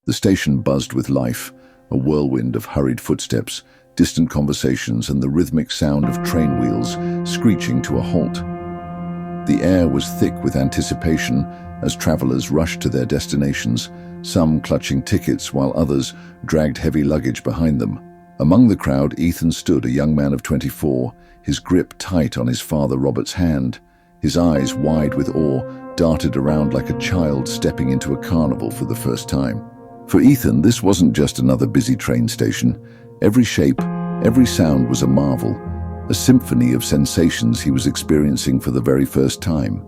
The station buzzed with life, a whirlwind of hurried footsteps, distant conversations, and the rhythmic sound of train wheels screeching to a halt. The air was thick with anticipation as travelers rushed to their destinations, some clutching tickets while others dragged heavy luggage behind them. Among the crowd, Ethan stood, a young man of 24, his grip tight on his father Robert's hand. His eyes, wide with awe, darted around like a child stepping into a carnival for the first time. For Ethan, this wasn't just another busy train station. Every shape, every sound was a marvel, a symphony of sensations he was experiencing for the very first time.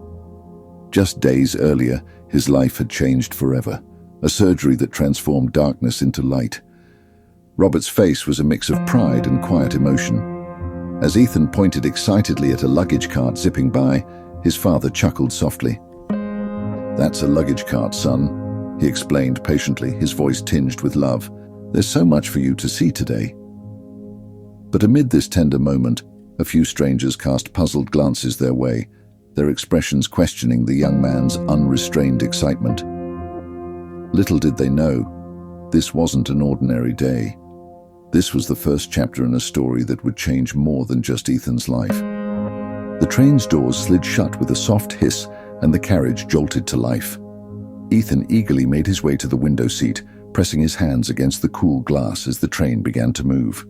Just days earlier, his life had changed forever, a surgery that transformed darkness into light. Robert's face was a mix of pride and quiet emotion. As Ethan pointed excitedly at a luggage cart zipping by, his father chuckled softly. "That's a luggage cart, son," he explained patiently, his voice tinged with love. "There's so much for you to see today." But amid this tender moment, a few strangers cast puzzled glances their way, their expressions questioning the young man's unrestrained excitement. Little did they know, this wasn't an ordinary day. This was the first chapter in a story that would change more than just Ethan's life. The train's doors slid shut with a soft hiss, and the carriage jolted to life. Ethan eagerly made his way to the window seat, pressing his hands against the cool glass as the train began to move.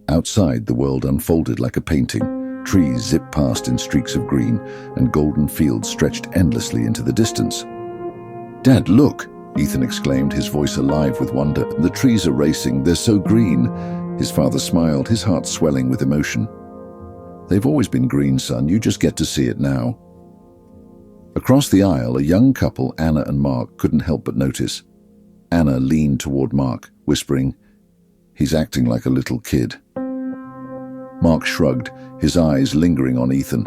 Outside, the world unfolded like a painting. Trees zipped past in streaks of green, and golden fields stretched endlessly into the distance. "Dad, look!" Ethan exclaimed, his voice alive with wonder. "The trees are racing, they're so green." His father smiled, his heart swelling with emotion. "They've always been green, son, you just get to see it now." Across the aisle, a young couple, Anna and Mark, couldn't help but notice. Anna leaned toward Mark, whispering, "He's acting like a little kid." Mark shrugged, his eyes lingering on Ethan.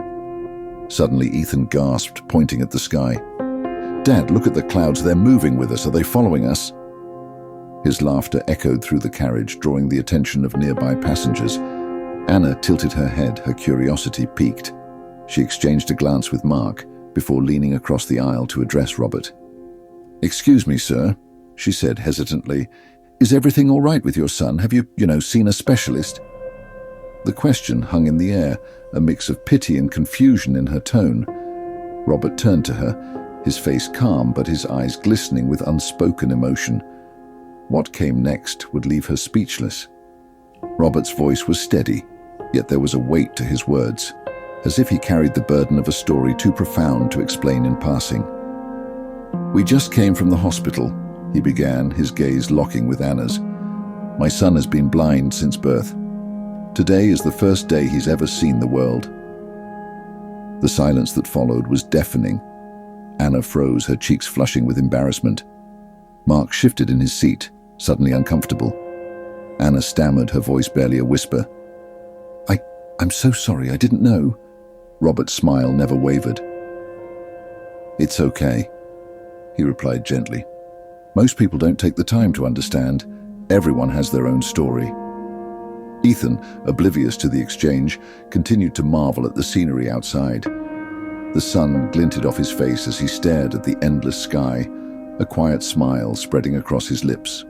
Suddenly, Ethan gasped, pointing at the sky. "Dad, look at the clouds, they're moving with us, are they following us?" His laughter echoed through the carriage, drawing the attention of nearby passengers. Anna tilted her head, her curiosity piqued. She exchanged a glance with Mark, before leaning across the aisle to address Robert. "Excuse me, sir," she said hesitantly. "Is everything all right with your son? Have you, seen a specialist?" The question hung in the air, a mix of pity and confusion in her tone. Robert turned to her, his face calm but his eyes glistening with unspoken emotion. What came next would leave her speechless. Robert's voice was steady, yet there was a weight to his words, as if he carried the burden of a story too profound to explain in passing. "We just came from the hospital," he began, his gaze locking with Anna's. "My son has been blind since birth. Today is the first day he's ever seen the world." The silence that followed was deafening. Anna froze, her cheeks flushing with embarrassment. Mark shifted in his seat, suddenly uncomfortable. Anna stammered, her voice barely a whisper. I'm so sorry, I didn't know." Robert's smile never wavered. "It's okay," he replied gently. "Most people don't take the time to understand. Everyone has their own story." Ethan, oblivious to the exchange, continued to marvel at the scenery outside. The sun glinted off his face as he stared at the endless sky, a quiet smile spreading across his lips.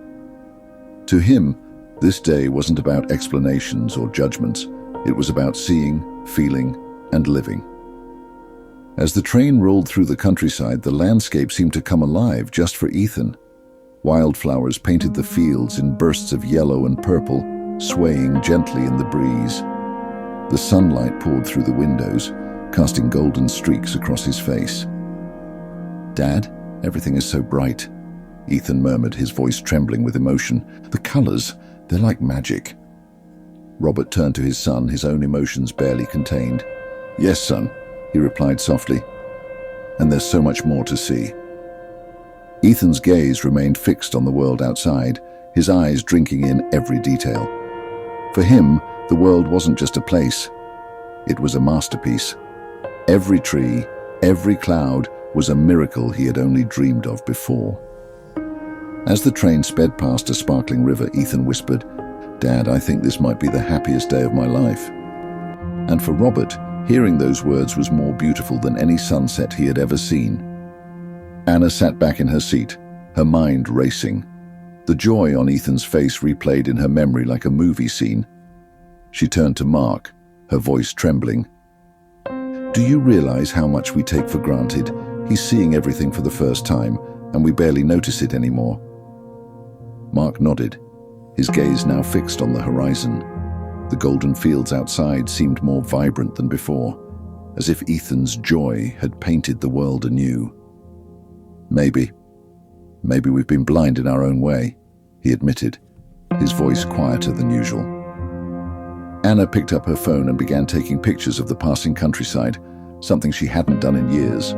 To him, this day wasn't about explanations or judgments. It was about seeing, feeling, and living. As the train rolled through the countryside, the landscape seemed to come alive just for Ethan. Wildflowers painted the fields in bursts of yellow and purple, swaying gently in the breeze. The sunlight poured through the windows, casting golden streaks across his face. "Dad, everything is so bright," Ethan murmured, his voice trembling with emotion. "The colors, they're like magic." Robert turned to his son, his own emotions barely contained. "Yes, son," he replied softly. "And there's so much more to see." Ethan's gaze remained fixed on the world outside, his eyes drinking in every detail. For him, the world wasn't just a place. It was a masterpiece. Every tree, every cloud was a miracle he had only dreamed of before. As the train sped past a sparkling river, Ethan whispered, "Dad, I think this might be the happiest day of my life." And for Robert, hearing those words was more beautiful than any sunset he had ever seen. Anna sat back in her seat, her mind racing. The joy on Ethan's face replayed in her memory like a movie scene. She turned to Mark, her voice trembling. "Do you realize how much we take for granted? He's seeing everything for the first time, and we barely notice it anymore." Mark nodded, his gaze now fixed on the horizon. The golden fields outside seemed more vibrant than before, as if Ethan's joy had painted the world anew. Maybe we've been blind in our own way," he admitted, his voice quieter than usual. Anna picked up her phone and began taking pictures of the passing countryside, something she hadn't done in years.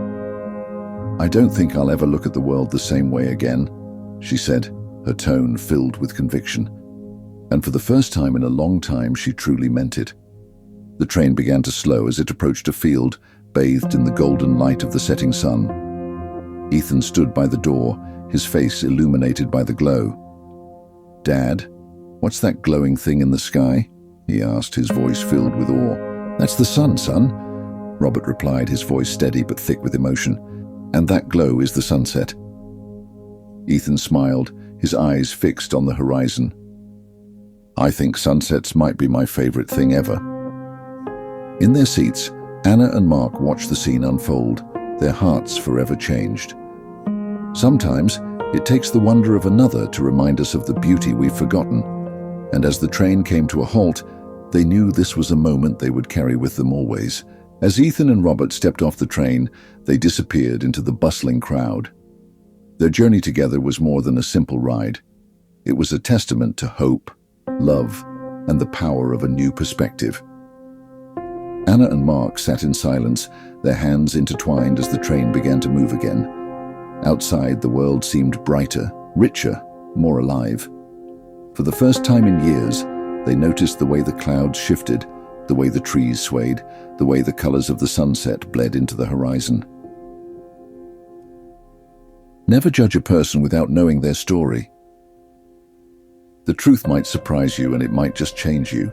"I don't think I'll ever look at the world the same way again," she said, her tone filled with conviction. And for the first time in a long time, she truly meant it. The train began to slow as it approached a field bathed in the golden light of the setting sun. Ethan stood by the door, his face illuminated by the glow. "Dad, what's that glowing thing in the sky?" he asked, his voice filled with awe. "That's the sun, son," Robert replied, his voice steady but thick with emotion. "And that glow is the sunset." Ethan smiled, his eyes fixed on the horizon. "I think sunsets might be my favorite thing ever." In their seats, Anna and Mark watched the scene unfold, their hearts forever changed. Sometimes, it takes the wonder of another to remind us of the beauty we've forgotten. And as the train came to a halt, they knew this was a moment they would carry with them always. As Ethan and Robert stepped off the train, they disappeared into the bustling crowd. Their journey together was more than a simple ride. It was a testament to hope, love, and the power of a new perspective. Anna and Mark sat in silence, their hands intertwined as the train began to move again. Outside, the world seemed brighter, richer, more alive. For the first time in years, they noticed the way the clouds shifted, the way the trees swayed, the way the colors of the sunset bled into the horizon. Never judge a person without knowing their story. The truth might surprise you, and it might just change you.